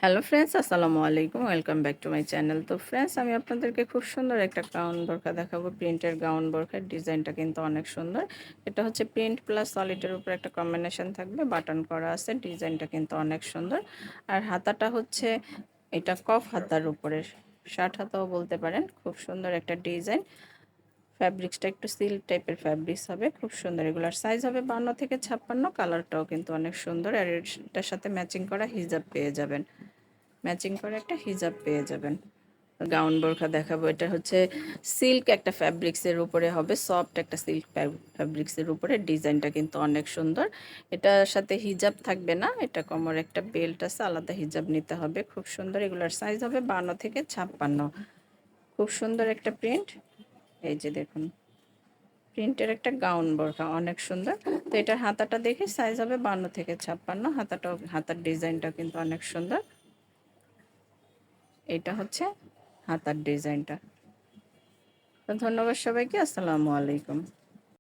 Hello friends, আসসালামু আলাইকুম। Welcome back to my channel. তো ফ্রেন্ডস, আমি আপনাদেরকে খুব সুন্দর একটা গাউন বোরকা দেখাবো। প্রিন্টের গাউন বোরকার ডিজাইনটা কিন্তু অনেক সুন্দর। এটা হচ্ছে প্রিন্ট প্লাস সলিডের উপর একটা কম্বিনেশন থাকবে, বাটন করা আছে। ডিজাইনটা কিন্তু অনেক সুন্দর। আর হাতাটা হচ্ছে এটা কফ হাতার উপরে, শার্ট হাতাও বলতে পারেন। খুব সুন্দর একটা ডিজাইন। ফ্যাব্রিক্সটা একটু সিল্ক টাইপের ফ্যাব্রিক্স হবে, খুব সুন্দর। এগুলার সাইজ হবে 52 থেকে 56। কালারটাও কিন্তু অনেক সুন্দর। আর এটার সাথে ম্যাচিং করা হিজাব পেয়ে যাবেন। ম্যাচিং করে একটা হিজাব পেয়ে যাবেন। গাউন বোরখা দেখাবো। এটা হচ্ছে সিল্ক একটা ফ্যাব্রিক্সের উপরে হবে, সফট একটা সিল্ক ফ্যাব্রিক্সের উপরে। ডিজাইনটা কিন্তু অনেক সুন্দর। এটার সাথে হিজাব থাকবে না, এটা কোমর একটা বেল্ট আছে, আলাদা হিজাব নিতে হবে। খুব সুন্দর। এগুলোর সাইজ হবে 52 থেকে 56। খুব সুন্দর একটা প্রিন্ট। এই যে দেখুন, প্রিন্টের একটা গাউন বোরখা, অনেক সুন্দর। তো এটার হাতাটা দেখে সাইজ হবে 52 থেকে 56। হাতার ডিজাইনটা কিন্তু অনেক সুন্দর। এটা হচ্ছে হাতার ডিজাইনটা। তো ধন্যবাদ সবাইকে। আসসালামু আলাইকুম।